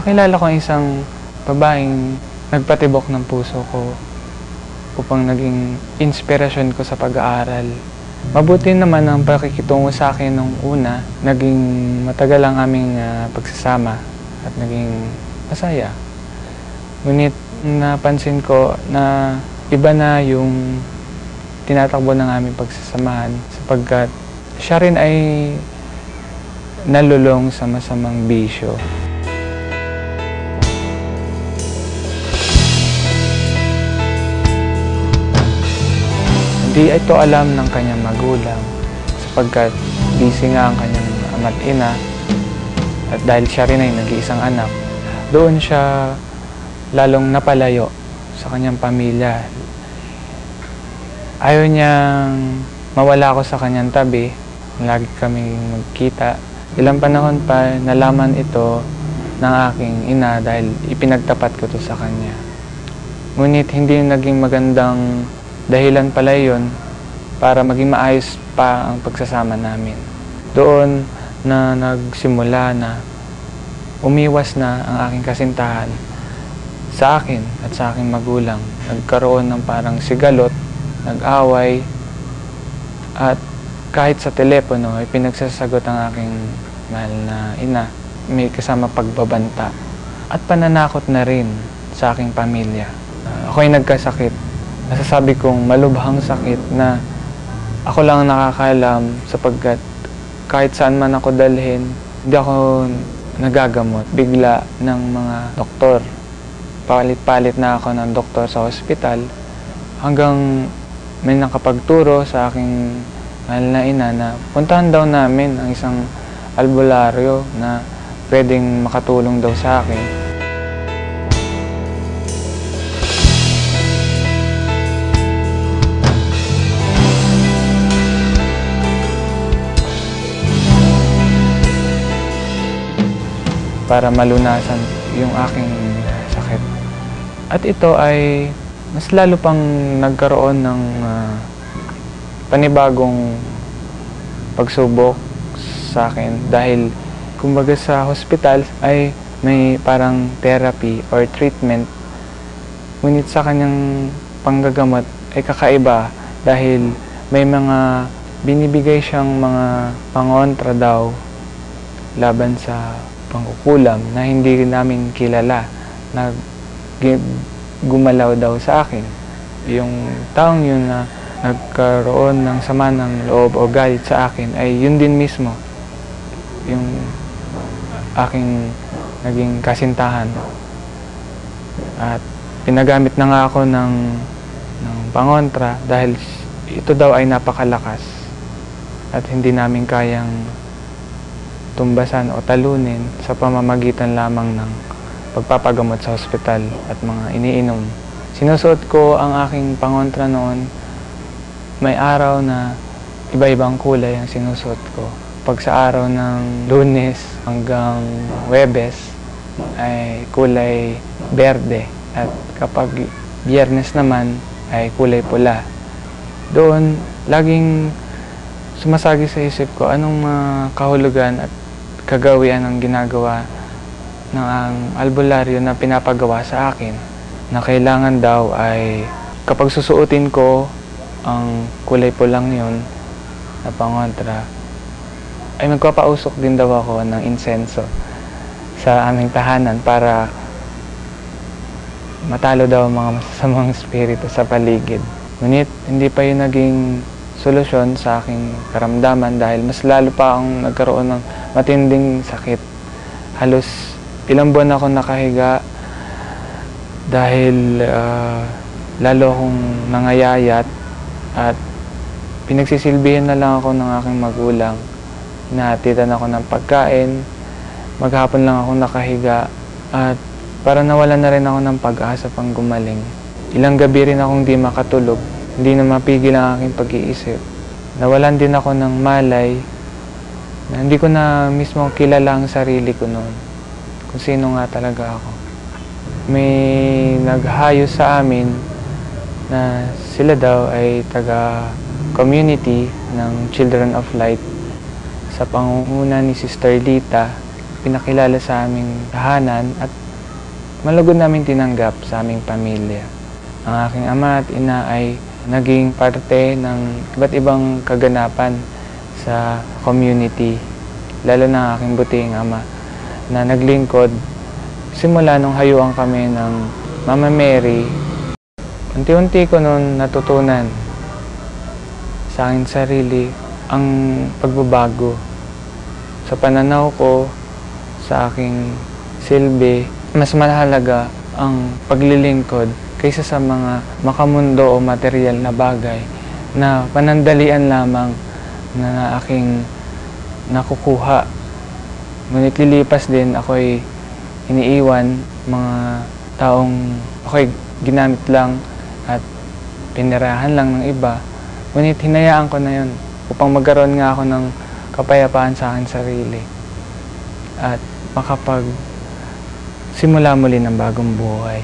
nakilala ko isang babaeng nagpatibok ng puso ko upang naging inspirasyon ko sa pag-aaral. Mabuti naman ang pakikitungo sa akin nung una, naging matagal ang aming pagsasama at naging masaya. Ngunit napansin ko na iba na yung tinatakbo ng aming pagsasamahan sapagkat siya rin ay nalulong sa masamang bisyo. Hindi ito alam ng kanyang magulang sapagkat busy nga ang kanyang ama't ina at dahil siya rin ay nag-iisang anak, doon siya lalong napalayo sa kanyang pamilya. Ayaw niyang mawala ako sa kanyang tabi, lagi kaming magkita. Ilang panahon pa nalaman ito ng aking ina dahil ipinagtapat ko to sa kanya. Ngunit hindi naging magandang dahilan pala yun para maging maayos pa ang pagsasama namin. Doon na nagsimula na umiwas na ang aking kasintahan sa akin at sa aking magulang. Nagkaroon ng parang sigalot, nag-away, at kahit sa telepono ay pinagsasagot ang aking mahal na ina. May kasama pagbabanta at pananakot na rin sa aking pamilya. Ako ay nagkasakit. Nasasabi kong malubhang sakit na ako lang nakakaalam sapagkat kahit saan man ako dalhin, hindi ako nagagamot. Bigla ng mga doktor. Palit-palit na ako ng doktor sa ospital hanggang may nakapagturo sa aking mahal na ina na puntahan daw namin ang isang albularyo na pwedeng makatulong daw sa akin. Para malunasan yung aking sakit. At ito ay mas lalo pang nagkaroon ng panibagong pagsubok sa akin dahil kumbaga sa hospital ay may parang therapy or treatment. Ngunit sa kanyang panggagamot ay kakaiba dahil may mga binibigay siyang mga pangontra daw laban sa pangkukulam na hindi namin kilala na gumalaw daw sa akin. Yung taong yun na nagkaroon ng sama ng loob o galit sa akin ay yun din mismo yung aking naging kasintahan. At pinagamit na nga ako ng pangontra dahil ito daw ay napakalakas at hindi namin kayang tumbasan o talunin sa pamamagitan lamang ng pagpapagamot sa ospital at mga iniinom. Sinusuot ko ang aking pangontra noon. May araw na iba-ibang kulay ang sinusuot ko. Pag sa araw ng Lunes hanggang Huwebes ay kulay berde at kapag Biyernes naman ay kulay pula. Doon laging sumasagi sa isip ko anong kahulugan at kagawian ang ginagawa ng albularyo na pinapagawa sa akin na kailangan daw ay kapag susuotin ko ang kulay pulang yun na pangontra ay magpapausok din daw ako ng insenso sa aming tahanan para matalo daw ang mga masasamang espiritu sa paligid. Ngunit hindi pa yun naging solusyon sa aking karamdaman dahil mas lalo pa akong nagkaroon ng matinding sakit. Halos ilang buwan ako nakahiga dahil lalo akong nangayayat at pinagsisilbihan na lang ako ng aking magulang. Hinahatidan ako ng pagkain, maghapon lang ako nakahiga at para nawalan na rin ako ng pag-asa pang gumaling. Ilang gabi rin akong di makatulog. Hindi na mapigil ang aking pag-iisip. Nawalan din ako ng malay na hindi ko na mismo kilala ang sarili ko noon. Kung sino nga talaga ako. May naghayo sa amin na sila daw ay taga-community ng Children of Light sa pangunguna ni Sister Lita. pinakilala sa aming tahanan at malugod namin tinanggap sa aming pamilya. Ang aking ama at ina ay naging parte ng iba't ibang kaganapan sa community, lalo na ang aking butihing ama na naglingkod simula nung hayuan kami ng Mama Mary. Unti-unti ko noon natutunan sa aking sarili ang pagbabago sa pananaw ko sa aking silbi. Mas mahalaga ang paglilingkod kaysa sa mga makamundo o material na bagay na panandalian lamang na aking nakukuha. Ngunit lilipas din ako'y iniiwan, mga taong ako'y ginamit lang at pinirahan lang ng iba. Ngunit hinayaan ko na yun upang magkaroon nga ako ng kapayapaan sa aking sarili at makapag simula muli ng bagong buhay.